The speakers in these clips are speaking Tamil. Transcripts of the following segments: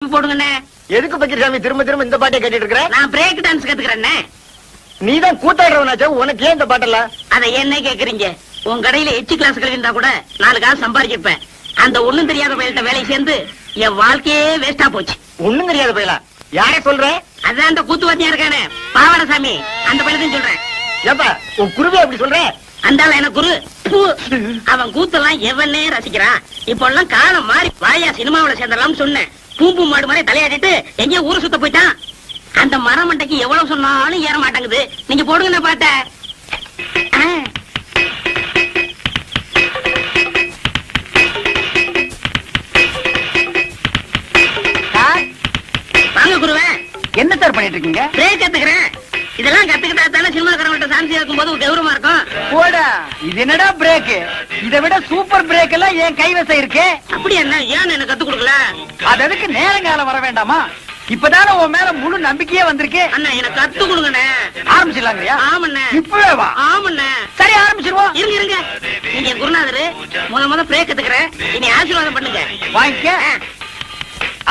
போடுங்கண்ணே. எதுக்கு பக்கிரசாமி திரும்ப திரும்ப இந்த பாட்டை கேட்டுட்டு இருக்கிற? நான் பிரேக் டான்ஸ் கத்துக்கிறேன்னே. நீதான் கூத்தாடுறவனாச்சா, உனக்கு ஏன் இந்த பாட்டெல்லாம்? அதை என்ன கேக்குறீங்க? உன் கடையில எச்சு கிளாஸ் கழிந்தா கூட 4 காசு சம்பாதிச்சிருப்பேன். அந்த ஒண்ணும் தெரியாத பயில்கிட்ட வேலை சேர்ந்து என் வாழ்க்கையே வேஸ்டா போச்சு. ஒண்ணும் தெரியாத பயிலா? யார சொல்ற? அதான் அந்த கூத்துவாத்தியா இருக்கானே பாவாடசாமி, அந்த பயிலத்தையும் சொல்றேன். ஏப்பா உன் குருவே அப்படி சொல்ற? அந்தால எனக்கு குரு. அவன் கூத்தெல்லாம் எவனே ரசிக்கிறான். இப்ப எல்லாம் காலம் மாறி வாயா சினிமாவில சேர்ந்தலாம் சொன்னேன். பூம்பு மாடு மாதிரி தலையாடிட்டு எங்கேயோ ஊரு சுத்த போயிட்டான். அந்த மரமண்டைக்கு எவ்வளவு சொன்னாலும் ஏற மாட்டாங்குது. நீங்க போடுங்க பாட்ட. வாங்க குருவே. என்ன சார் பண்ணிட்டு இருக்கீங்க? பிரேக் கத்துக்கிறேன். இதெல்லாம் கத்துக்கிட்டா தானே சினிமாக்காரங்கிட்ட சான்ஸ் இருக்கும் போது கௌரவமா இருக்கும். போடா, இது என்னடா பிரேக்? இதை விட சூப்பர் பிரேக் எல்லாம் என் கைவசம் இருக்கே. அப்படி என்ன ஏன் எனக்கு கத்து கொடுக்கல? அது அதுக்கு நேரங்காலம் வர வேண்டாமா? இப்பதானே உன் மேல முழு நம்பிக்கையே வந்திருக்கு. அண்ணா எனக்கு கத்து கொடுங்கண்ணே. ஆரம்பிச்சிடலாங்கய்யா? ஆமண்ணே. இப்பவே வா. ஆமண்ணே. சரி ஆரம்பிச்சிருவோம். இருங்க இருங்க. நீங்க குருநாதரு முத பிரேக் கத்துக்கிறேன். இனி ஆசீர்வாதம் பண்ணுங்க. வாங்கிக்க.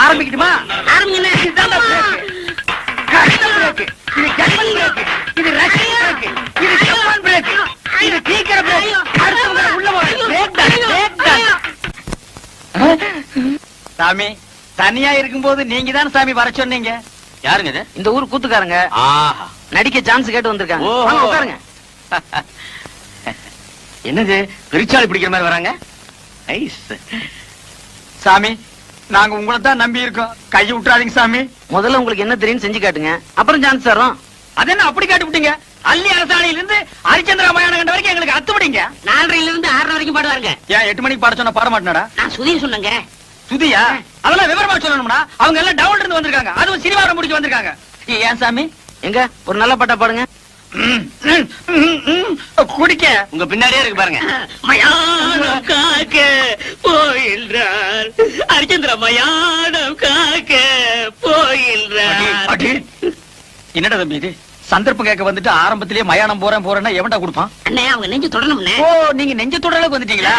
ஆரம்பிக்கட்டுமா? ஆரம்பிங்கண்ணே. இதுதான் பிரேக். பிரேக். இது ஜெர்மன் பிரேக். இது ரஷ்யன் பிரேக். இது ஜப்பான் பிரேக். இது சீக்கிர பிரேக். அடுத்தவங்க உள்ள வர பிரேக் தான். பிரேக் தான். சாமி தனியா இருக்கும்போது நீங்க தான் சாமி வர சொன்னீங்க. யாருங்க இது? இந்த ஊர் கூத்துக்காரங்க ஆஹா, நடிக்க சான்ஸ் கேட்டு வந்திருக்காங்க. ஓஹோ. வாங்க உட்காருங்க. என்னது பெருச்சாளி பிடிக்கிற மாதிரி வராங்க? ஐஸ். சாமி நாங்க உங்களை தான் நம்பி இருக்கோம், கையை விட்டுறாதீங்க சாமி. முதல்ல உங்களுக்கு என்ன தெரியும் செஞ்சு காட்டுங்க, அப்புறம் சான்ஸ் தரோம். அது என்ன அப்படி காட்டி விட்டீங்க? அள்ளி அரசாணையில இருந்து ஹரிச்சந்திர ராமாயண கண்ட வரைக்கும் எங்களுக்கு அத்துப்படிங்க. 4:30 இருந்து 6:30 வரைக்கும் பாடுவாருங்க. ஏன் 8 மணிக்கு பாட சொன்னா பாட மாட்டேனடா? நான் சுதீர் சொன்னேங்க. சுதியா? அதெல்லாம் விவரமா சொல்லணும்னா அவங்க எல்லாம் டவுன்ல இருந்து வந்திருக்காங்க, அதுவும் சினிமாவை முடிச்சு வந்திருக்காங்க. ஏன் சாமி? எங்க ஒரு நல்ல பாட்டா பாடுங்க. குடிக்க உங்க பின்னாடியே இருக்கு பாருங்க. மயானம் காக்க போயின்றார் ஹரிச்சந்திர, மயானம் காக்க போயின்றார். அடி. என்னடா தம்பி இது? சந்தர்ப்பம் கேட்க வந்துட்டு ஆரம்பத்திலேயே மயானம் போறேன்னா எவன்டா கொடுப்பான்? அண்ணே அவங்க நெஞ்சு தொடணும்னே. ஓ நீங்க நெஞ்சத்தோட அளவுக்கு வந்துட்டீங்களா?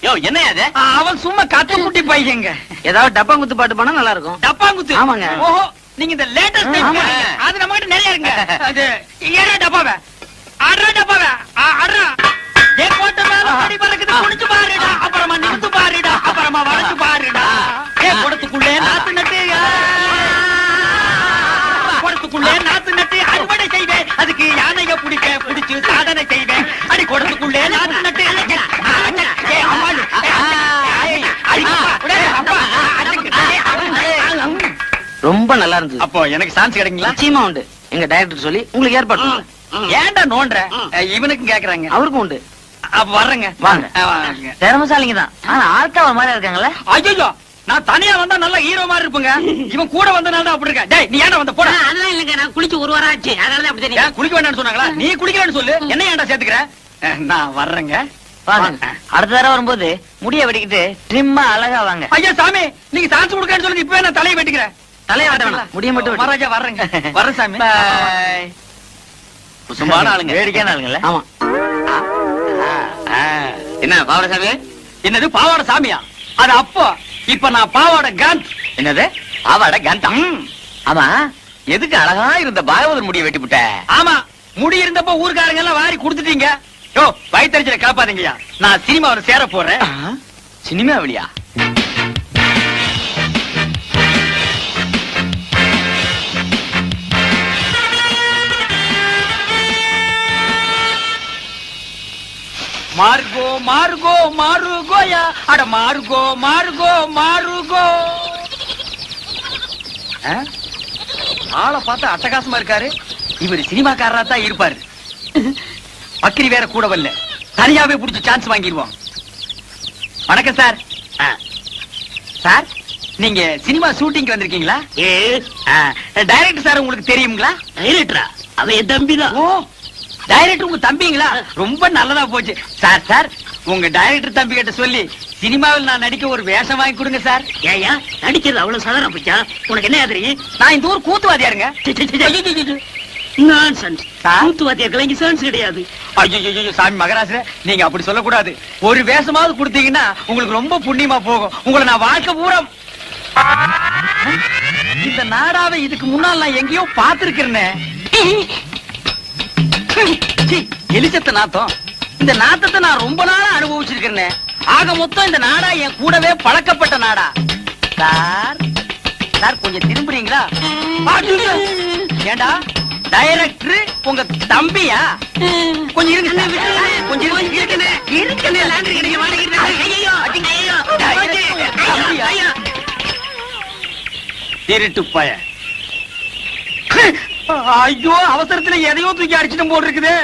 யோ என்ன அது? அவன் சும்மா கத்த முட்டி பையங்க. ஏதாவது டப்பாங்குத்து பாட்டு பாடினா நல்லா இருக்கும். டப்பாங்குத்து? ஆமாங்க. ஓஹோ, நீங்க இந்த லேட்டஸ்ட் ஆமா. அது நம்ம கிட்ட நிறைய இருக்குங்க. அது ஏறா டப்பாவே ஆடுறா டப்பாவே ஆடுறா. ஏ கோட்ட மேல படி பறக்குது, குடிச்சு பாருடா, அப்புறமா நிமிந்து பாருடா, அப்புறமா வளைச்சு பாருடா. ஏ குடத்துக்குள்ளே நாத்து நட்டு, குடத்துக்குள்ளே நாத்து நட்டு அறுவடை செய்வேன், அதுக்கு யானைய பிடிச்சு சாதனை செய்வேன். அடி குடத்துக்குள்ளே நாத்து நட்டு ஏ அம்மாளு, ரொம்ப நல்லா இருந்தது. அப்போ எனக்கு சான்ஸ் கிடைக்குங்களா? நிச்சயமா உண்டு. எங்க டைரக்டர் சொல்லி உங்களுக்கு ஏற்பாடு பண்ணுங்க. ஏன்டா நோன்ற? இவனுக்கும் கேக்குறாங்க. அவருக்கும் உண்டு. அப்ப வர்றேங்க. வாங்க. வாங்க. திறமசாலிங்க தான், ஆனா ஆள்காவ மாதிரி இருக்காங்களே. ஐயோ நான் தனியா வந்தா நல்ல ஹீரோ மாதிரி இருப்பேங்க, இவன் கூட வந்தனால தான் அப்படி இருக்க. டேய் நீ ஏன்டா வந்த? போடா. அதெல்லாம் இல்லைங்க, நான் குளிச்சு 1 வாரம் ஆச்சு, அதனாலதான் அப்படி தெரியும். ஏன் குளிக்க வேண்டாம்னு சொன்னாங்களா? நீ குளிக்கலன்னு சொல்லு, என்ன ஏன்டா சேர்த்துக்கிற? நான் வர்றேங்க. வாங்க. அடுத்த தடவை வரும்போது முடிய வெட்டிக்கிட்டு ட்ரிம்மா அழகா வாங்க. ஐயா சாமி, நீங்க சான்ஸ் கொடுக்கன்னு சொல்லுங்க, இப்பவே நான் தலையை வெட்டிக்கிறேன். தலையை வெட்ட வேணாம், முடிய மட்டும் வெட்டு. மகாராஜா வர்றேங்க. வர்றேன் சாமி. Bye. சும்மான ஆளுங்க. வேடிக்கையான ஆளுங்கல்ல? ஆமா. என்ன பாவடசாமி? என்னது பாவாடை சாமியா? அது அப்போ, இப்ப நான் பாவாடை காந்த். என்னது பாவாடை கந்தம்? ஆமா, எதுக்கு அழகா இருந்த பாகவதர் முடிய வெட்டி விட்ட? ஆமா, முடி இருந்தப்ப ஊர்க்காரங்க எல்லாம் வாரி கொடுத்துட்டீங்க. யோ வயிற்றுல கலப்பாதீங்கயா, நான் சினிமாவில் சேர போறேன். சினிமா வெளியா? மார்கோ மார்கோ மாருகோயா, அட மார்கோ மார்கோ மாருகோ. ஆளை பார்த்தா அட்டகாசமா இருக்காரு. இவர் சினிமாக்காரரா தான் இருப்பாரு. பக்கிரி வேற கூட வரல, தனியாவே புடிச்சு சான்ஸ் வாங்கிடுவோம். வணக்கம் சார். சார் நீங்க சினிமா ஷூட்டிங் வந்திருக்கீங்களா? டைரக்டர் சார் உங்களுக்கு தெரியுங்களா? டைரக்டரா? அவன் என் தம்பிதான். ஓ டைரக்டர் உங்க தம்பிங்களா? ரொம்ப நல்லதா போச்சு சார். சார் உங்க டைரக்டர் தம்பி கிட்ட சொல்லி சினிமாவில் நான் நடிக்க ஒரு வேஷம் வாங்கி கொடுங்க சார். ஏயா நடிக்கிறது அவ்வளவு சாதாரண போச்சா? உனக்கு என்ன தெரியும்? நான் இந்த ஊர் கூத்துவாதியாருங்க. நான்சென்ஸ். கூத்துவாத்தியர்கள் இங்க சான்ஸ் கிடையாது. ஐயோ சாமி மகராசரே, நீங்க அப்படி சொல்லக்கூடாது. ஒரு வேஷமாவது கொடுத்தீங்கன்னா உங்களுக்கு ரொம்ப புண்ணியமா போகும். உங்களை நான் வாழ்க்கை பூரா நாடாவை இதுக்கு முன்னால் நான் எங்கேயோ பாத்துருக்கிறேனே. எலிச்சத்த நாத்தம். இந்த நாத்தத்தை நான் ரொம்ப நாளா அனுபவிச்சிருக்கிறேனே. ஆக மொத்தம் இந்த நாடா என் கூடவே பழக்கப்பட்ட நாடா. சார் சார் கொஞ்சம் திரும்புறீங்களா? ஏண்டா டைரக்டர் உங்க தம்பியா? கொஞ்சம் இருங்க சார். கொஞ்சம் திருட்டு பய. ஐயோ அவசரத்துல எதையோ தூக்கி அடிச்சிட்டு போட்டு இருக்குது.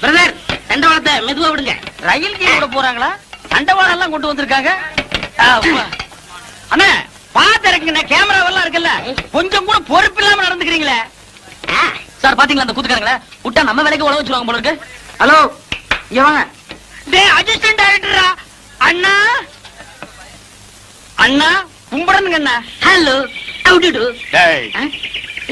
பிரதர் தண்டவாளத்தை மெதுவா விடுங்க. ரயில் கீழ விட போறாங்களா? தண்டவாளம் எல்லாம் கொண்டு வந்திருக்காங்க. அண்ணா பாத்து இருக்குங்க. கேமராவெல்லாம் இருக்குல்ல, கொஞ்சம் கூட பொறுப்பு இல்லாம நடந்துக்கிறீங்களே. சார் பாத்தீங்களா அந்த கூத்துக்காரங்கள விட்டா நம்ம வேலைக்கு உழவு வச்சிருவாங்க போல இருக்கு. ஹலோ இங்க வாங்க. டேய் அசிஸ்டன்ட் டைரக்டரா அண்ணா. அண்ணா கும்பிடணுங்க அண்ணா. Hello how do do. டேய்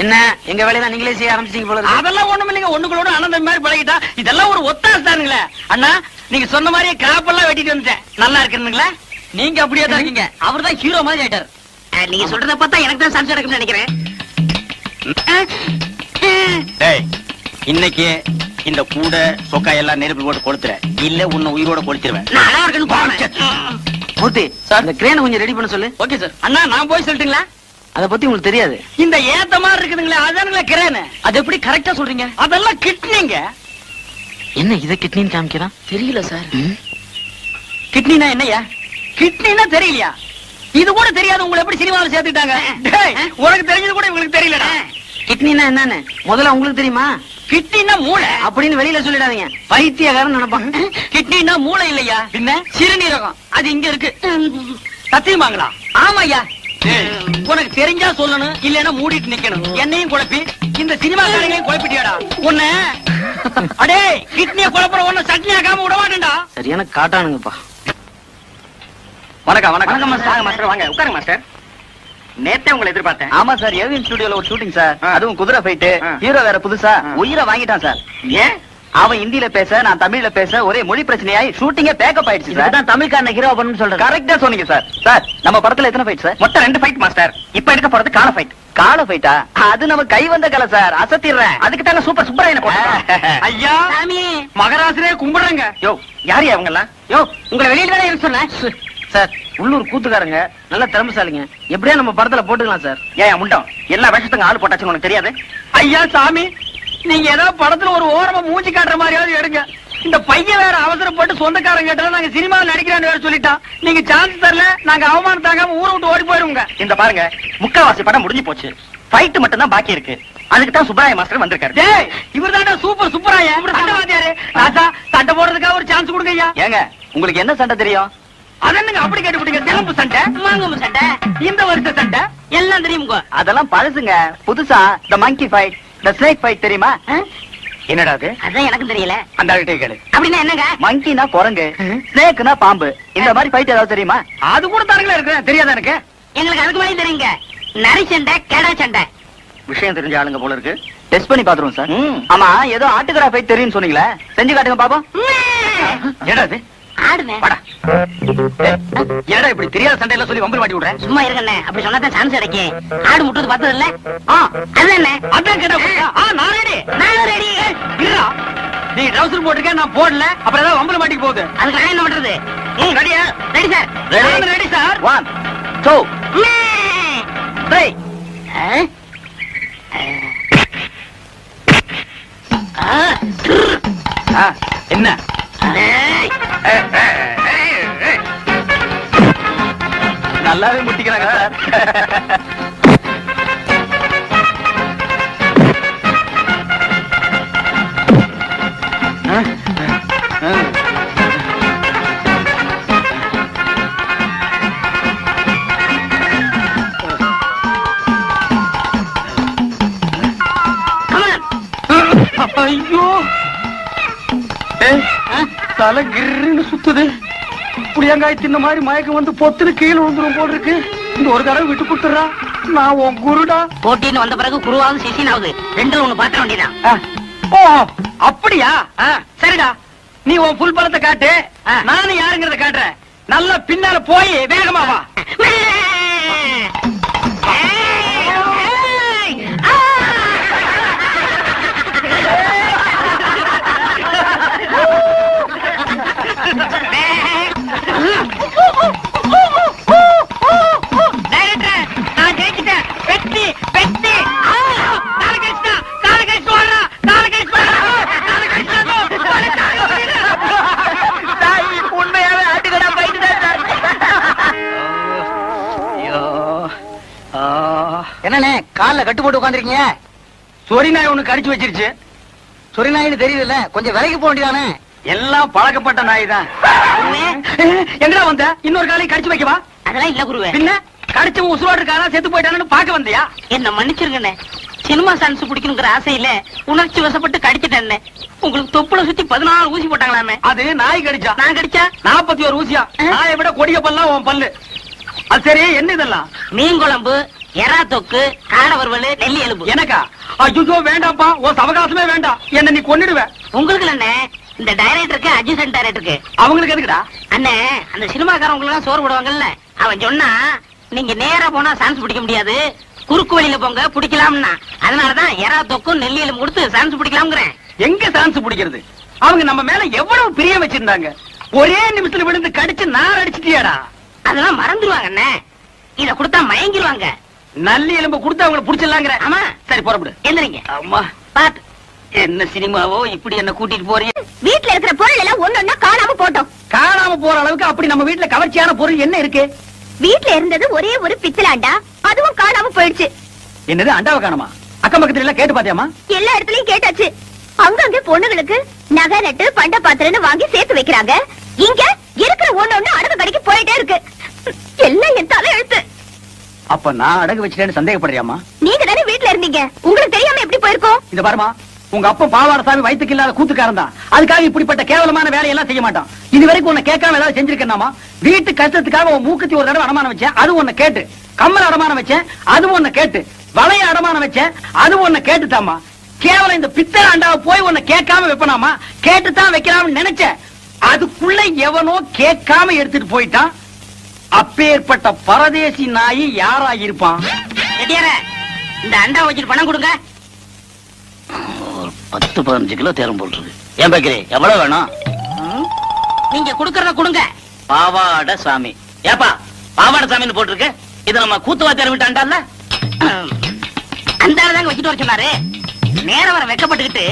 என்ன எங்க வேலையை நீங்களே செய்ய ஆரம்பிச்சீங்க போல இருக்கு. அதெல்லாம் ஒண்ணும் இல்லைங்க. ஒண்ணுங்களோட அனந்தம் மாதிரி பழகிட்டா இதெல்லாம் ஒரு ஒத்தாசு தானுங்களே. அண்ணா நீங்க சொன்ன மாதிரியே கிராப்பெல்லாம் வெட்டிட்டு வந்துட்டேன். நல்லா இருக்குங்களா? நீங்க அப்படியே தான் இருக்கீங்க. அவர் தான் ஹீரோ மாதிரி ஆயிட்டார். நீங்க சொல்றத பார்த்தா எனக்கு தான் சான்ஸ் எடுக்கும்னு நினைக்கிறேன். டேய் இன்னைக்கு இந்த கூட சொக்கா எல்லாம் நெருப்பு போட்டு கொளுத்துற, இல்ல உன்னை உயிரோட கொளுத்திடுவேன். நல்லா இருக்குன்னு போனேன். மூர்த்தி சார் இந்த கிரேனை கொஞ்சம் ரெடி பண்ண சொல்லு. Okay sir. அண்ணா நான் போய் சொல்லட்டுங்களா? அத பத்தி உங்களுக்கு தெரியாது. இந்த ஏத்த மாதிரி இருக்குதுங்களே அதானுங்களா கிரேன். அது எப்படி கரெக்டா சொல்றீங்க? அதெல்லாம் கிட்னிங்க. என்ன இத கிட்னின்னு காமிக்கிறான்? தெரியல சார். கிட்னினா என்னையா? கிட்னினா தெரியலையா? இது கூட தெரியாது. உங்களை எப்படி சினிமாவில் சேர்த்துட்டாங்க? உனக்கு தெரிஞ்சது கூட இவங்களுக்கு தெரியலடா. கிட்னினா என்னன்னு முதல்ல உங்களுக்கு தெரியுமா? கிட்னினா மூளை அப்படின்னு வெளியில சொல்லிடாதீங்க. பைத்தியக்காரன் நினைப்பாங்க. கிட்னினா மூளை இல்லையா, பின்ன சிறுநீரகம். அது இங்க இருக்கு. சத்தியமாங்களா? ஆமாய்யா. உனக்கு தெரிஞ்சா சொல்லணும், இல்லன்னா மூடிட்டு நிக்கணும். என்னையும் குழப்பி இந்த சினிமா காரங்களையும் குழப்பிட்டியாடா உன்ன. அடே கிட்னிய குழப்பற ஒண்ணு சட்னி ஆகாம விட மாட்டேன்டா. சரியான காட்டானுங்கப்பா. வணக்கம் வணக்கம் மாஸ்டர். வாங்க உட்காருங்க மாஸ்டர். நேத்தே உங்களை எதிர்பார்த்தேன். ஆமா சார், ஏவிஎன் ஸ்டுடியோல ஒரு ஷூட்டிங் சார். அதுவும் குதிரை ஃபைட். ஹீரோ வேற புதுசா உயிரை வாங்கிட்டான் சார். ஏன்? அவன் ஹிந்தில பேச, நான் தமிழ்ல பேச, ஒரே மொழி பிரச்சனையாயி ஷூட்டிங்கே பேக்கப் ஆயிடுச்சு சார். இதுதான் தமிழ்காரன ஹீரோ பண்ணு சொல்றேன். கரெக்டா சொன்னீங்க சார். சார் நம்ம படத்துல எத்தனை ஃபைட் சார்? மொத்தம் 2 ஃபைட் மாஸ்டர். இப்ப எடுக்க போறது கால ஃபைட். கால ஃபைட்டா? அது நம்ம கை வந்த கலை சார். அசத்திடுறேன். அதுக்கு தாங்க சூப்பர் சுப்பராயனை போட்டோம். ஐயா சாமி மகராசரே கும்பிடுறேங்க. யோ யாரு அவங்க எல்லாம்? யோ உங்களை வெளியில தானே இருக்க சொன்னேன் சார். உள்ளூர் கூத்துக்காரங்க நல்ல திறமைசாலிங்க. எப்படியா நம்ம படத்துல போட்டுக்கலாம் சார். ஏன் முண்டம் எல்லா வேஷத்துக்கும் ஆள் போட்டாச்சுன்னு உனக்கு தெரியாது? ஐயா சாமி, நீங்க ஏதோ படத்துல ஒரு ஓரமா மூஞ்சி காட்டுற மாதிரியாவது எடுங்க. இந்த பையன் வேற அவசரப்பட்டு சொந்தக்காரங்க கேட்டா நாங்க சினிமாவில் நடிக்கிறான்னு வேற சொல்லிட்டான். நீங்க சான்ஸ் தரல, நாங்க அவமானம் தாங்காம ஊரை விட்டு ஓடி போயிருவோங்க. இந்த பாருங்க, முக்காவாசி படம் முடிஞ்சு போச்சு. ஃபைட் மட்டும் தான் பாக்கி இருக்கு. அதுக்கு தான் சுப்பராய மாஸ்டர் வந்திருக்காரு. டேய் இவர் தாண்டா சூப்பர் சூப்பராயா. சண்டைவாதியாரு. ராஜா சண்டை போடுறதுக்காக ஒரு சான்ஸ் கொடுங்க ஐயா. ஏங்க உங்களுக்கு என்ன சண்டை தெரியும்? அதென்னுங்க அப்படி கேட்டுவிட்டீங்க? தெலுங்கு சண்டை, மாங்கம்பு சண்டை, இந்த வருஷ சண்டை எல்லாம் தெரியுங்க. அதெல்லாம் பழசுங்க. புதுசா த மங்கி ஃபைட், த ஸ்னேக் ஃபைட் தெரியுமா? என்னடா அது? அதான் எனக்கும் தெரியல. அந்த ஆள்கிட்ட கேளு. அப்படின்னா என்னங்க? மங்கினா குரங்கு, ஸ்னேக்னா பாம்பு. இந்த மாதிரி ஃபைட் ஏதாவது தெரியுமா? அது கூட தானுங்களா இருக்கு. தெரியாதா எனக்கு? எங்களுக்கு அதுக்கு மேலே தெரியுங்க. நரி சண்டை, கெடா சண்டை. விஷயம் தெரிஞ்ச ஆளுங்க போல இருக்கு. டெஸ்ட் பண்ணி பாத்துருவோம் சார். ஆமா ஏதோ ஆட்டுக்கடா ஃபைட் தெரியும்னு சொன்னீங்களே, செஞ்சு காட்டுங்க பாப்போம். என்னடா அது? ஆடுவேன். வாடா. ஏடா இப்படி தெரியாத சண்டையில சொல்லி வம்பல் மாட்டி விடுறேன். சும்மா இருக்கண்ணே, அப்படி சொன்னா சான்ஸ் கிடைக்கும். ஆடு முட்டுறது பார்த்தது இல்ல? அது என்ன? அதான் கேட்டா நான் ரெடி. நானும் ரெடி. இருடா, நீ ட்ரவுசர் போட்டுருக்க, நான் போடல. அப்புறம் ஏதாவது வம்பல் மாட்டிக்கு போகுது. அதுக்கு நான் என்ன பண்றது? ரெடியா? Ready sir. Ready sir. 1 2 3. என்ன நல்லாவே முட்டிக்கிறாங்க சார். ஐயோ தலை கிருன்னு சுத்துது. புளியங்காய் தின்ன மாதிரி மயக்கம் வந்து பொத்துன்னு கீழே விழுந்துரும் போல் இருக்கு. இந்த ஒரு தடவை விட்டு கொடுத்துறா. நான் உன் குருடா. போட்டின்னு வந்த பிறகு குருவாவது சிசினாவது ரெண்டுல ஒண்ணு பாத்திர வேண்டியதான். ஓ அப்படியா? சரிடா, நீ உன் புல் பலத்தை காட்டு நானும் யாருங்கிறத காட்டுறேன். நல்லா பின்னால போய் வேகமா வா. நான் ஜெயிச்சிட்டேன். வெற்றி வெற்றி. உண்மையாவே ஆட்டுக்கடா போயிட்டு என்னண்ணே கால்ல கட்டு போட்டு உட்காந்துருக்கீங்க? சொரி நாய் ஒண்ணு கடிச்சு வச்சிருச்சு. சொரி நாயின்னு தெரியுதுல்ல, கொஞ்சம் விலைக்கு போக வேண்டியதானே? எல்லாம் பழக்கப்பட்ட நாய் தான். எங்கடா வந்த? இன்னொரு காலையும் கடிச்சு வைக்கவா? அதெல்லாம் இல்ல குருவே. பின்ன கடிச்சவன் உசுரோடு இருக்கானா செத்து போயிட்டானு பாக்க வந்தியா? என்ன மன்னிச்சிருங்கண்ணே. சினிமா சான்ஸ் பிடிக்கணுங்கிற ஆசையில உணர்ச்சி வசப்பட்டு கடிச்சிட்டேன். உங்களுக்கு தொப்புல சுத்தி 14 ஊசி போட்டாங்களாமே. அது நாய் கடிச்சா. நான் கடிச்சா 41 ஊசியா? நாயை விட கொடிய பல்லாம் உன் பல்லு. அது சரி, என்ன இதெல்லாம்? மீன் குழம்பு, எறா தொக்கு, காடை வறுவல், நெல்லி எலும்பு. எனக்கா? ஐயோ வேண்டாம்ப்பா, உன் அவகாசமே வேண்டாம். என்ன நீ கொன்னிடுவ. உங்களுக்கு அண்ணே, இந்த டைரக்டருக்கு அசிஸ்டன்ட் டைரக்டருக்கு அவங்களுக்கு எதுக்குடா? அண்ணே, அந்த சினிமாக்காரங்களுக்கு எல்லாம் சோறு போடுவாங்கல்ல, அவன் சொன்னா நீங்க நேரா போனா சான்ஸ் பிடிக்க முடியாது, குறுக்கு வழியில போங்க பிடிக்கலாம்னா. அதனாலதான் எறா தொக்கும் நெல்லி எலும்பு கொடுத்து சான்ஸ் பிடிக்கலாம்ங்கிறேன். எங்க சான்ஸ் பிடிக்கிறது? அவங்க நம்ம மேல எவ்வளவு பிரியம் வச்சிருந்தாங்க. ஒரே நிமிஷத்துல விழுந்து கடிச்சு நார் அடிச்சிட்டியாடா. அதெல்லாம் மறந்துடுவாங்க அண்ணே. இத கொடுத்தா மயங்கிடுவாங்க. நல்லி எலும்பு கொடுத்து அவங்களை புடிச்சிடலாங்கிற. ஆமா. சரி புறப்படு. எந்திரிங்க. அம்மா பாத்து. என்ன சினிமாவோ இப்படி என்ன கூட்டிட்டு போறீங்க? வீட்ல இருக்கிற பொருள் எல்லாம் ஒன்னொன்னா காணாம போட்டோம். காணாம போற அளவுக்கு அப்படி நம்ம வீட்டுல கவர்ச்சியான பொருள் என்ன இருக்கு? வீட்ல இருந்தது ஒரே ஒரு பித்தளாண்டா, அதுவும் காணாம போயிடுச்சு. என்னது, அண்டாவை காணுமா? அக்கம் பக்கத்துல எல்லாம் கேட்டு பாத்தியாமா? எல்லா இடத்துலயும் கேட்டாச்சு. அங்கங்க பொண்ணுங்களுக்கு நகை நட்டு பண்ட பாத்திரன்னு வாங்கி சேர்த்து வைக்கிறாங்க. இங்க இருக்கிற ஒண்ணு அடகு கடைக்கு போயிட்டே இருக்கு. எல்லாம் என் தலை எழுத்து. அப்ப நான் அடகு வச்சுட்டேன்னு சந்தேகப்படுறியாமா? நீங்க தானே வீட்ல இருந்தீங்க, உங்களுக்கு தெரியாம எப்படி போயிருக்கோம்? இந்த பாருமா, உங்க அப்பா பாவாடசாமி வயித்துக்கு இல்லாத கூத்துக்காரன் தான். அதுக்காக இப்படிப்பட்ட கேவலமான வேலையெல்லாம் செய்ய மாட்டான். இது வரைக்கும் உன்னை கேட்காம ஏதாவது செஞ்சிருக்கேனாமா? வீட்டு கஷ்டத்துக்காக உன் மூக்குத்தி ஒரு தடவை அடமானம் வச்சேன், அது உன்னை கேட்டு. கம்மல் அடமானம் வச்சேன், அது உன்னை கேட்டு. வளைய அடமானம் வச்சேன், அது உன்னை கேட்டுட்டாமா. கேவலம் இந்த பித்தளை அண்டாவை போய் உன்னை கேட்காம வைப்பனாமா? கேட்டுத்தான் வைக்கலாம்னு நினைச்சேன். அதுக்குள்ள எவனோ கேட்காம எடுத்துட்டு போயிட்டான். அப்பேற்பட்ட பரதேசி நாய் யாரா இருப்பான்? ரெடியார, இந்த அண்டா வச்சுட்டு பணம் கொடுங்க. 10-15 கிலோ தேரம் போட்டுருக்கு. ஏன் பேக்கரி எவ்வளவு வேணும்? நீங்க கொடுக்கறத கொடுங்க. பாவாட சாமி. ஏப்பா பாவாட சாமின்னு போட்டிருக்கு. இது நம்ம கூத்துவாத்தியார் விட்டு அண்டால. அந்த ஆளுதாங்க வச்சுட்டு வர சொன்னாரு. நேரம் வர வெக்கப்பட்டுக்கிட்டு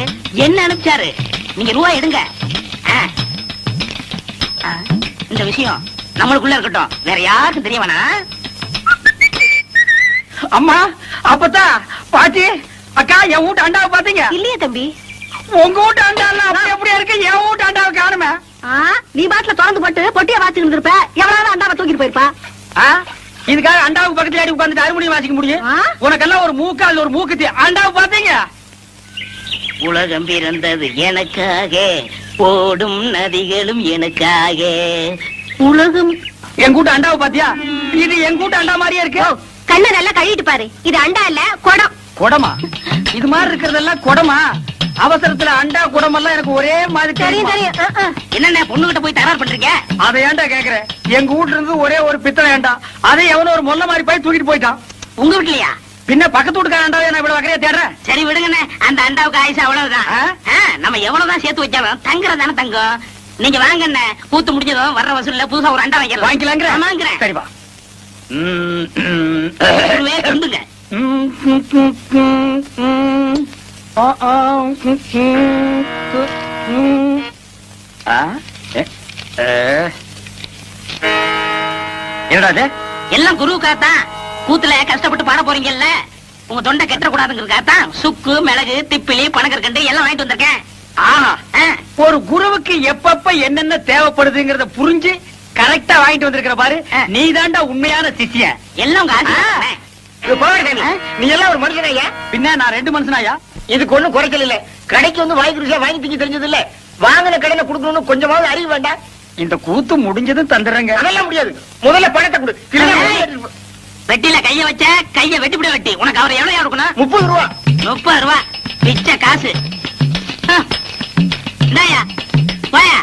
என்ன அனுப்பிச்சாரு. நீங்க ரூபாய் எடுங்க. இந்த விஷயம் நம்மளுக்குள்ள இருக்கட்டும், வேற யாருக்கும் தெரிய வேணாம். அம்மா, அப்பத்தா, பாட்டி, அக்கா, என் வீட்டு அண்டாவை பாத்தீங்க? இல்லையே தம்பி. உங்க வீட்டு அண்டாலாம் அப்படி அப்படியே இருக்கு, என் வீட்டு அண்டாவை காணுமே. நீ பாட்டுல திறந்து போட்டு பொட்டியா வாசிட்டு இருப்ப, எவ்வளவு அண்டாவை தூக்கிட்டு போயிருப்பா. இதுக்காக அண்டாவுக்கு பக்கத்துல ஆடி உட்கார்ந்துட்டு அறுமணியும் வாசிக்க முடியும்? உனக்கெல்லாம் ஒரு மூக்கா, அது ஒரு மூக்குத்தி. அண்டாவை பாத்தீங்க? உலகம் பிறந்தது எனக்காக, போடும் நதிகளும் எனக்காக. உலகம். என் கூட்ட அண்டாவை பாத்தியா? இது என் கூட்ட அண்டா மாதிரியே இருக்கு. கண்ணை நல்லா கழுவிட்டு பாரு. இது அண்டா இல்ல, குடம். குடமா? இது மாதிரி இருக்கிறதெல்லாம் குடமா? அவசரத்துல அண்டா குடமெல்லாம் எனக்கு ஒரே மாதிரி தெரியும் தெரியும். தெரியும். என்னென்ன பொண்ணுகிட்ட போய் தகராறு பண்றீங்க? அதை ஏன்டா கேக்குறேன்? எங்க வீட்டுல இருந்து ஒரே ஒரு பித்தளை அண்டா, அதை எவனோ ஒரு மொல்ல மாதிரி போய் தூக்கிட்டு போயிட்டான். உங்க வீட்லயா? பின்ன பக்கத்து வீட்டுக்கார அண்டாவை நான் இவ்வளவு வகையா தேடுறேன். சரி விடுங்கண்ணே, அந்த அண்டாவுக்கு ஆயுசு அவ்வளவுதான். நம்ம எவ்வளவுதான் சேர்த்து வச்சாலும் தங்குறதானே தங்கம். நீங்க வாங்கண்ணே, கூத்து முடிஞ்சதும் வர்ற வசூல்ல புதுசா ஒரு அண்டா வைக்கலாம். வாங்கிக்கலாங்கிறேன். சரிப்பா. சொல்லுங்க. என்னடா இது? எல்லாம் குருவுக்காகத்தான். கூத்துல கஷ்டப்பட்டு பாட போறீங்கல்ல, உங்க தொண்டை கெட்ட கூடாதுங்கிறதுக்காகத்தான் சுக்கு, மிளகு, திப்பிலி, பனகற்கண்டு எல்லாம் வாங்கிட்டு வந்திருக்கேன். ஒரு குருவுக்கு எப்பப்ப என்னென்ன தேவைப்படுதுங்கிறத புரிஞ்சு கரெக்டா வாங்கிட்டு வந்திருக்கிற பாரு. நீ தாண்டா உண்மையான சிஷ்யன். எல்லாம் உங்க ஆசீர்வாதம். நீ எல்லாம் ஒரு மனுஷனாயா? பின்ன நான் 2 மனுஷனாயா? இதுக்கு ஒண்ணும் குறைக்கல இல்ல. கடைக்கு வந்து வாங்கி ருசியா வாங்கி திங்க தெரிஞ்சது இல்ல. வாங்கின கடையில குடுக்கணும்னு கொஞ்சமாவது அறிவு வேண்டாம். இந்த கூத்து முடிஞ்சதும் தந்துடுறேங்க. அதெல்லாம் முடியாது. முதல்ல பணத்தை கொடு. வெட்டில கைய வச்ச கைய வெட்டிப்பிட வெட்டி. உனக்கு அவர் எவ்வளவு இருக்கணும்? 30 ரூபா. 30 ரூபா பிச்சை காசு. இந்தாயா, போயா.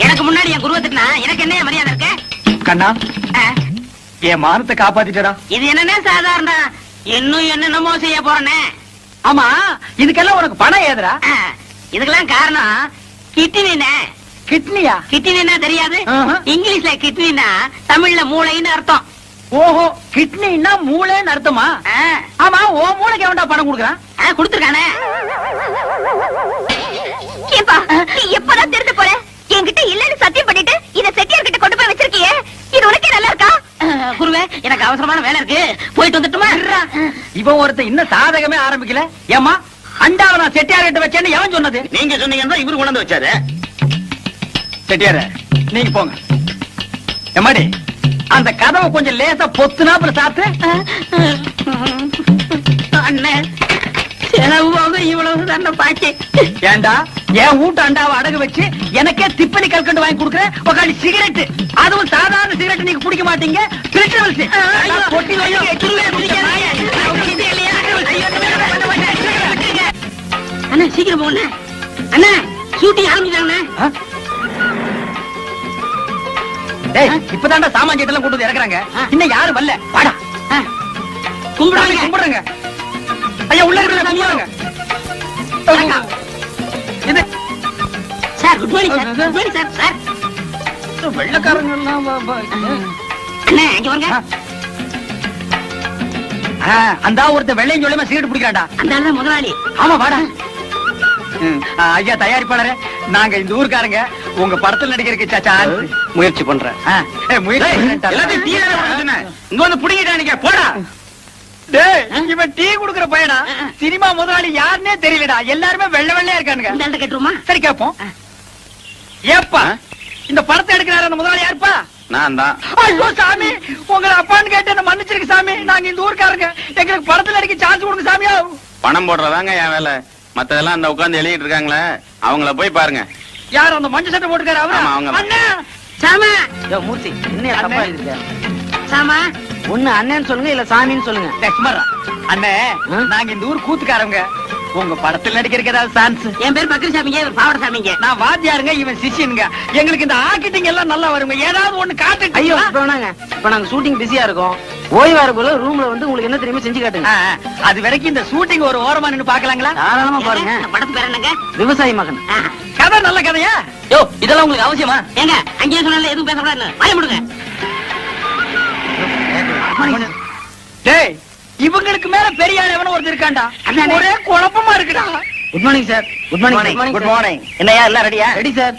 எனக்கு முன்னாடி என் குருவை திட்டினா எனக்கு என்ன மரியாதை இருக்கு? கண்ணா ஆ, என் மானத்தை காப்பாத்திட்டடா. இது என்னன்னா சாதாரண இன்னும் என்னென்னமோ செய்ய போறேனே. ஆமா, இதுக்கெல்லாம் உனக்கு பணம் ஏதுடா? ஆ, இதுக்கெல்லாம் காரணம் கிட்னினே. கிட்னியா? கிட்னினா தெரியாது? ஆஹா. இங்கிலீஷ்ல கிட்னினா தமிழ்ல மூளைன்னு அர்த்தம். ஓஹோ, கிட்னின்னா மூளைன்னு அர்த்தமா? ஆ, ஆமா, ஓ மூளைக்கு எவன்டா பணம் கொடுக்குறான்? கொடுத்துருக்கானே. ஏப்பா நீ எப்பதான் திருட்டு போற? என்கிட்ட இல்லன்னு சத்தியம் பண்ணிட்டு இத செட்டியார் கிட்ட கொண்டு போய் வச்சிருக்கியே, இது உனக்கே நல்லா இருக்கா? குருவே, எனக்கு அவசரமான வேலை இருக்கு, போயிட்டு வந்துட்டுமா? இவன் ஒருத்தன் இன்னும் சாதகமே ஆரம்பிக்கல. ஏமா, அண்டாவை நான் செட்டியார் கிட்ட வச்சேன்னு எவன் சொன்னது? நீங்க சொன்னீங்கன்னா இவரு கொண்டு வந்து வச்சாரு. செட்டியார, நீங்க போங்க. எம்மாடி, அந்த கதவை கொஞ்சம் லேசா பொத்துனாப்புல சாத்து. அண்ணே, செலவு போக இவ்வளவு தானே பாக்கி. ஏண்டா, என் வீட்டு அண்டாவை அடகு வச்சு எனக்கே திப்பனி கல்கண்டு வாங்கி கொடுக்குறேன். உக்காடி சிகரெட், அதுவும் சாதாரண சிகரெட் நீங்க குடிக்க மாட்டீங்க. பிரிட்டபிள்ஸ் பொட்டி அண்ணா சீக்கிரம் போங்க அண்ணா, ஷூட்டிங் ஆரம்பிச்சாங்க. இப்பதான்டா சாமான் சீட்டெல்லாம் கொண்டு வந்து இறக்குறாங்க. இன்னும் யாரும் வரல. வாடா, கும்பிடுவாங்க. கும்பிடுறேங்க. ஐயா, உள்ள இருக்கிற கும்பிடுறாங்க. இது sir, good morning sir. Good morning sir. Sir, வெள்ளக்காரங்க எல்லாம் அண்ணா இங்க வாங்க. அந்த ஒருத்த வெள்ளையும் சொல்லியமா சிகரெட் பிடிக்கிறான்டா. அந்த ஆள் தான் முதலாளி. ஆமா, வாடா. ஐயா தயாரிப்பாளரே, நாங்க இந்த ஊருக்காரங்க உங்க படத்துல நடிக்கிறதுக்கு சான்ஸ் முயற்சி பண்றேன். எல்லாத்தையும் டீ தானே கொடுக்க சொன்னேன். இங்க வந்து புடிங்கிட்டானுங்க, போடா. இவன் டீ குடுக்குற பையனா? சினிமா முதலாளி யாருன்னே தெரியலடா. எல்லாருமே வெள்ளை வெள்ளையா இருக்கானுங்க. இந்த ஆள்கிட்ட கேட்டுருமா? சரி, கேப்போம். ஏப்பா, இந்த படத்தை எடுக்கிறாரு அந்த முதலாளி யாருப்பா? நான் தான். ஐயோ சாமி, உங்களை அப்பான்னு கேட்டு என்ன மன்னிச்சிருக்கு சாமி. நாங்க இந்த ஊருக்காரங்க, எங்களுக்கு படத்துல நடிக்க சான்ஸ் கொடுங்க சாமியா. பணம் போடுறதாங்க என் வேலை. மத்ததெல்லாம் அந்த உட்கார்ந்து எழுதிட்டு இருக்காங்களே, அவங்கள போய் பாருங்க. யார் அந்த மஞ்சள் சட்டை போட்டுக்காரு? ஆமா, அவரா? அவங்க தான். அண்ணா, சாமா, மூர்த்தி என்ன தப்பா எழுதிருக்க? சாமா, ஒண்ணு அண்ணன்னு சொல்லுங்க இல்ல சாமின்னு சொல்லுங்க. லட்சுமரா. அண்ணே, நாங்க இந்த ஊர் கூத்துக்காரங்க. உங்க படத்துல நடிக்கிறதுக்கு ஏதாவது சான்ஸ்? என் பேர் பக்ரி சாமிங்க, இவர் பாவட சாமிங்க. நான் வாத்தியாருங்க, இவன் சிஷியனுங்க. எங்களுக்கு இந்த ஆக்கிட்டிங் எல்லாம் நல்லா வருங்க. ஏதாவது ஒண்ணு காட்டு. ஐயோ, இப்ப வேணாங்க. இப்ப நாங்க ஷூட்டிங் பிஸியா இருக்கோம். ஓய்வா போல ரூம்ல வந்து உங்களுக்கு என்ன தெரியுமா செஞ்சு காட்டுங்க. அது வரைக்கும் இந்த ஷூட்டிங் ஒரு ஓரமா நின்னு பாக்கலாங்களா? தாராளமா பாருங்க. இந்த படத்து பேர் என்னங்க? விவசாயி மகன். கதை நல்ல கதையா? யோ, இதெல்லாம் உங்களுக்கு அவசியமா? ஏங்க, அங்கேயே சொன்னால எதுவும் பேசக்கூடாது. வாய முடுங்க. டேய், இவங்களுக்கு மேல பெரிய ஆள் எவனோ ஒருத்தர் இருக்காண்டா. அதானே. ஒரே குழப்பமா இருக்குடா. Good morning sir. Good morning. Good morning. என்னையா எல்லாம் ரெடியா? Ready sir.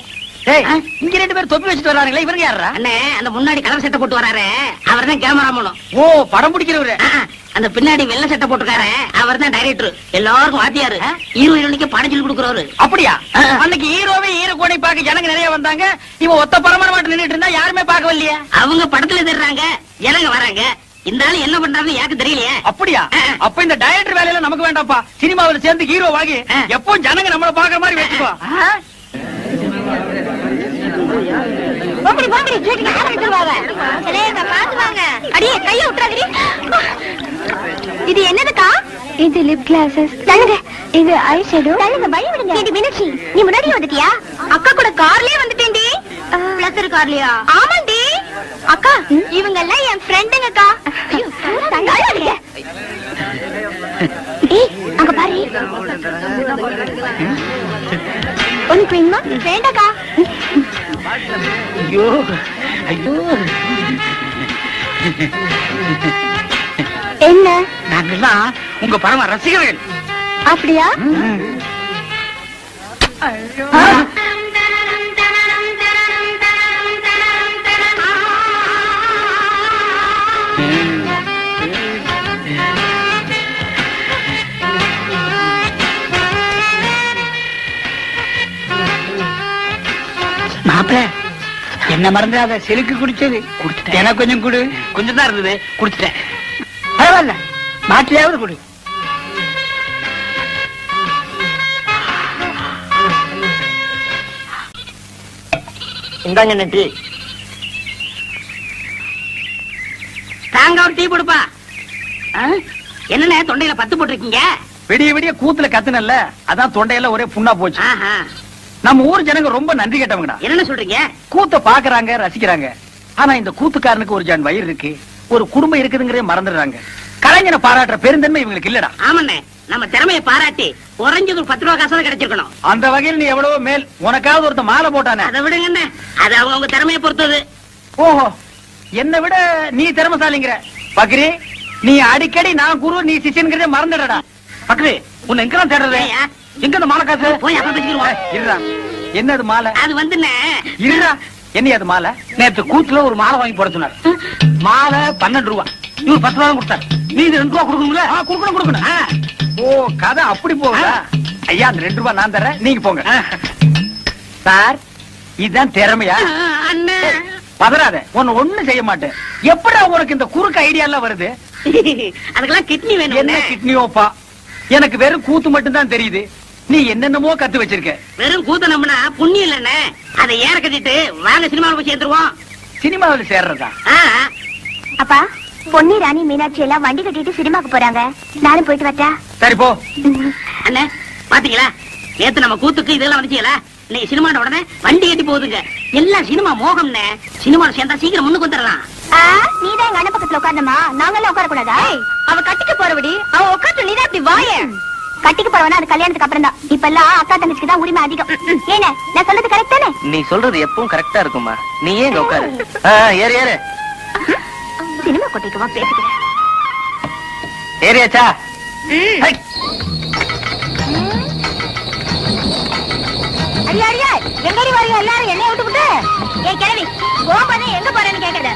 டேய், இங்க ரெண்டு பேர் தொப்பி வச்சுட்டு வர்றாங்களே, இவங்க யாரா? அண்ணே, அந்த முன்னாடி கலர் சட்டை போட்டு வராரு, அவர் தான் கேமராமேனும். ஓ, படம் பிடிக்கிறவரு. அந்த பின்னாடி வெள்ளை சட்டை போட்டுக்காரு, அவர் தான் டைரக்டர். எல்லாருக்கும் வாத்தியாரு. ஹீரோ ஹீரோனிக்கு படம் சொல்லி கொடுக்குறவரு. அப்படியா? அன்னைக்கு ஹீரோவே ஹீரோ கோணை பார்க்க ஜனங்க நிறைய வந்தாங்க. இவன் ஒத்த பரமான மாட்டு நின்னுட்டு இருந்தா யாருமே பார்க்கவில்லையே. அவங்க படத்துல தெரிறாங்க, ஜனங்க வராங்க. இந்த ஆளு என்ன பண்றாருன்னு எனக்கு தெரியலையே. அப்படியா? அப்ப இந்த டைரக்டர் வேலையில நமக்கு வேண்டாம்ப்பா. சினிமாவுல சேர்ந்து ஹீரோ வாங்கி எப்பவும் ஜனங்க நம்மள பாக்குற மாதிரி வச்சுக்கோ. போங்கடி போங்கடி, ஷூட்டிங் ஆரம்பிச்சிருவாங்க. சரிங்க, பாத்து வாங்க. அடியே கைய விட்டுறாதீ. இது என்னதுக்கா? இது லிப் கிளாஸஸ். தள்ளுங்க. இது ஐ ஷேடோ. தள்ளுங்க, பை விடுங்க. இது மீனாட்சி, நீ முன்னாடி வந்துட்டியா? அக்கா கூட கார்லயே வந்துட்டேன்டி. பிளஸர் கார்லயா? ஆமாண்டி. அக்கா, இவங்க எல்லாம் என் ஃப்ரெண்டுங்கக்கா. ஐயோ, தள்ளாதீங்க. ஏய், அங்க பாரு. உனக்கு வேணுமா? வேண்டாக்கா. ஐயோ ஐயோ, என்ன? நாங்கெல்லாம் உங்க பரம ரசிகர்கள். அப்படியா? மாப்பிள, என்ன மறந்துடாத. செலுக்கு குடிச்சது குடிச்சிட்டேன். எனக்கு கொஞ்சம் குடு. கொஞ்சம் தான் இருந்தது, குடிச்சிட்டேன். பரவாயில்ல, மாட்டிலையாவது குடு. இந்தாங்க டீ. தாங்க ஒரு டீ கொடுப்பா. என்னண்ணே தொண்டையில பத்து போட்டிருக்கீங்க? விடிய விடிய கூத்துல கத்துனல்ல, அதான் தொண்டையெல்லாம் ஒரே புண்ணா போச்சு. ஆஹா. நம்ம ஊர் ஜனங்க ரொம்ப நன்றி கேட்டவங்கடா. என்ன சொல்றீங்க? கூத்த பாக்குறாங்க, ரசிக்கிறாங்க. ஆனா இந்த கூத்துக்காரனுக்கு ஒரு ஜான் வயிறு இருக்கு, ஒரு குடும்பம் இருக்குதுங்கிறதே மறந்துடுறாங்க. கலைஞனை பாராட்டுற பெருந்தன்மை இவங்களுக்கு இல்லடா. ஆமாண்ணே, நம்ம திறமையை பாராட்டி குறைஞ்சது ஒரு 10 ரூபா காசாவது கிடைச்சிருக்கணும். அந்த வகையில் நீ எவ்வளவோ மேல். உனக்காவது ஒருத்த மாலை போட்டானே. அதை விடுங்கண்ணே, அது அவங்க திறமையை பொறுத்தது. ஓஹோ, என்னை விட நீ திறமைசாலிங்கிற. பக்ரி, நீ அடிக்கடி நான் குரு நீ சிஷ்யன்கிறதே மறந்துடடா. பக்ரி, உன்னை எங்கதான் தேடுறது? ஏய்யா? எங்க இந்த மாலை காசு? போய் அப்புறம் பேசிக்கிடுவோம். இருடா, என்னது மாலை? அது வந்துண்ணே, இருடா, என்ன அது மாலை? நேற்று கூத்துல ஒரு மாலை வாங்கி போட சொன்னார். மாலை 12 ரூபா, இவர் 10 ரூபா கொடுத்தார். நீ 2 ரூபா கொடுக்கணும்ல? கொடுக்கணும். ஓ, கதை அப்படி போகுதா? ஐயா, அந்த 2 ரூபா நான் தர்றேன், நீங்க போங்க. சார், இதுதான் திறமையா? அண்ணே. பதறாத, உன்னை ஒண்ணும் செய்ய மாட்டேன். எப்படா உனக்கு இந்த குறுக்கு ஐடியா எல்லாம் வருது? அதுக்கெல்லாம் கிட்னி வேணும். என்ன கிட்னியோப்பா? எனக்கு வெறும் கூத்து மட்டும் தான் தெரியுது. நீ என்னென்னமோ கத்து வச்சிருக்க. வெறும் கூத்த நம்பினா புண்ணியம் இல்லண்ணே. அதை ஏற கட்டிட்டு வாங்க சினிமாவில் போய் சேர்ந்துருவோம். சினிமாவில் சேர்றதா? அப்பா, பொன்னி, ராணி, மீனாட்சி எல்லாம் வண்டி கட்டிட்டு சினிமாக்கு போறாங்க. நானும் போயிட்டு வரட்டா? சரி போ. அண்ணே, பாத்தீங்களா, நேத்து நம்ம கூத்துக்கு இதெல்லாம் வந்துச்சீங்களா? இன்னைக்கு சினிமாட உடனே வண்டி கட்டி போகுதுங்க. எல்லாம் சினிமா மோகம்னே. சினிமாவில் சேர்ந்தா சீக்கிரம் முன்னுக்கு வந்துடலாம். நீதான் எங்க அண்ணன் பக்கத்துல உட்கார்ந்தமா, நாங்கெல்லாம் உட்கார கூடாதா? அவ கட்டிக்க போறபடி அவ உட்காந்து நீதான் இப்படி வாய. கட்டிக்க போறவனா அது கல்யாணத்துக்கு அப்புறம் தான். இப்ப எல்லாம் அக்கா தங்கச்சிக்கு தான் உரிமை அதிகம். ஏன நான் சொல்றது கரெக்ட் தானே? நீ சொல்றது எப்பவும் கரெக்டா இருக்குமா? நீ ஏன் உட்காரு. ஏறு ஏறு. சினிமா கொட்டிக்குவா பேசிக்கிறேன். ஏறியாச்சா? அடியா அடியா, எங்கடி வரீங்க எல்லாரும்? என்னைய விட்டுவிட்டு ஏய் கிழவி, கோபனே எங்க போறேன்னு கேக்குறது.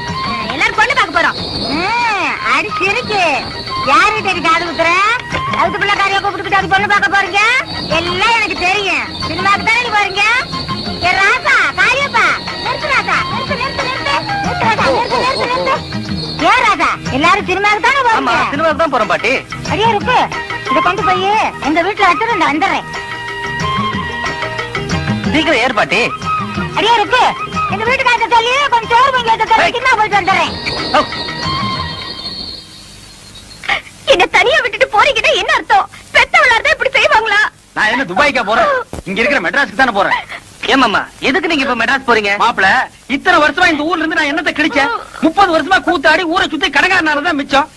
எல்லாரும் பொண்ணு பார்க்க போறோம். அடி சிரிக்கு. யாரு தேடி காது குத்துற? அதுக்கு பிள்ளை காரியா கூப்பிட்டு அது பொண்ணு பார்க்க போறீங்க? எல்லாம் எனக்கு தெரியும். சினிமாக்கு தானே போறீங்க? ஏ ராசா, காரியப்பா, நிறுத்து ராசா, நிறுத்து ராசா, நிறுத்து. ஏன் ராசா, எல்லாரும் சினிமாக்கு தானே போறீங்க? சினிமாவுக்கு தான் போறோம் பாட்டி. அடியா இருக்கு, இதை கொண்டு போய் எங்க வீட்டுல வச்சுட்டு நான் வந்துடுறேன். சீக்கிரம் ஏறு பாட்டி. அடியா இருக்கு, எங்க வீட்டுக்காரங்க சொல்லி கொஞ்சம் சோறு வாங்கி வைக்க போயிட்டு வந்துடுறேன். என்ன தனியா விட்டுட்டு போறீங்கன்னா என்ன அர்த்தம்? பெத்தவளார்தான் இப்படி செய்வாங்களா? நான் என்ன துபாய்க்கா போறேன்? இங்க இருக்கிற மெட்ராஸ்க்கு தானே போறேன். ஏமாமா, எதுக்கு நீங்க இப்ப மெட்ராஸ் போறீங்க? மாப்பிள, இத்தனை வருஷமா இந்த ஊர்ல இருந்து நான் என்னத்தை கிழிச்சேன்? 30 வருஷமா கூத்தாடி ஊரை சுத்தி கடைக்காரனாலதான் மிச்சம்.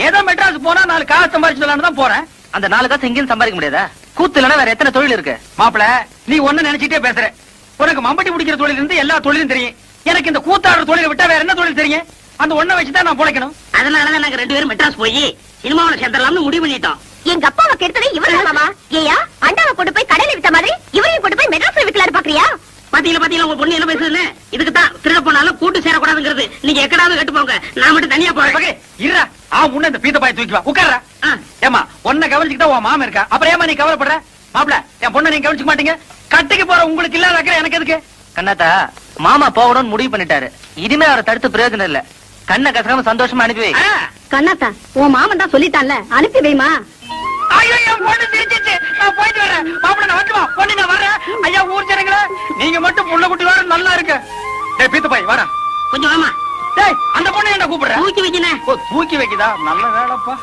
ஏதோ மெட்ராஸ் போனா 4 காசு சம்பாதிச்சுலான்னு தான் போறேன். அந்த 4 காசு எங்கேயும் சம்பாதிக்க முடியாதா? கூத்து இல்லைன்னா வேற எத்தனை தொழில் இருக்கு? மாப்பிள, நீ ஒண்ணு நினைச்சிட்டே பேசுற. உனக்கு மம்பட்டி பிடிக்கிற தொழில் இருந்து எல்லா தொழிலும் தெரியும். எனக்கு இந்த கூத்தாடுற தொழிலை விட்டா வேற என்ன தொழில் தெரியும்? அந்த ஒண்ணை வச்சுதான் நான் பொழைக்கணும். அதனாலதான் நாங்க 2 பேரும் மெட்ராஸ் போய் சினிமாவில் சேர்ந்துடலாம்னு முடிவு பண்ணிட்டோம். எங்க அப்பாவை கெடுத்ததே இவரு மாமா. ஏயா, அண்டாவை கொண்டு போய் கடையில வித்த மாதிரி இவரையும் கொண்டு போய் மெட்ராஸ்ல விக்கலாரு பாக்குறியா? பாத்தீங்களா உங்க பொண்ணு என்ன பேசுதுன்னு? இதுக்கு தான் திருட போனாலும் கூட்டு சேரக்கூடாதுங்கிறது. நீங்க எக்கடாவது கட்டு போங்க, நான் மட்டும் தனியா போறேன். இருடா, முன்ன இந்த பீத்த பாய் தூக்கி வா, உட்கார்றா. ஏமா, உன்னை கவனிச்சுக்கிட்டா உன் மாமன் இருக்கா, அப்புறம் ஏமா நீ கவலைப்படுற? மாப்பிள, என் பொண்ணை நீங்க கவனிச்சுக்க மாட்டீங்க. கட்டிக்கு போற உங்களுக்கு இல்லாத அக்கறை எனக்கு எதுக்கு? கண்ணாத்தா, மாமா போகணும்னு முடிவு பண்ணிட்டாரு. இனிமே அவரை தடுத்து பிரயோஜனம் இல்ல. கண்ணை கசக்காம சந்தோஷமா அனுப்பி வை. கண்ணாத்தா, உன் மாமன் தான் சொல்லிட்டான்ல, அனுப்பி வைமா. ஐயோ, என் பொண்ணு சிரிச்சிச்சு. நான் போயிட்டு வரேன். மாப்பிள, நான் வந்துமா பொண்ணு, நான் வரேன். ஐயா, ஊர் ஜனங்களே, நீங்க மட்டும் புள்ள குட்டி வர நல்லா இருக்கு. டேய் பீத்த பாய், வரேன். கொஞ்சம் வாமா. டேய், அந்த பொண்ணு என்ன கூப்பிடுற? தூக்கி வைக்கினேன். தூக்கி வைக்குதா? நல்ல வேலைப்பா.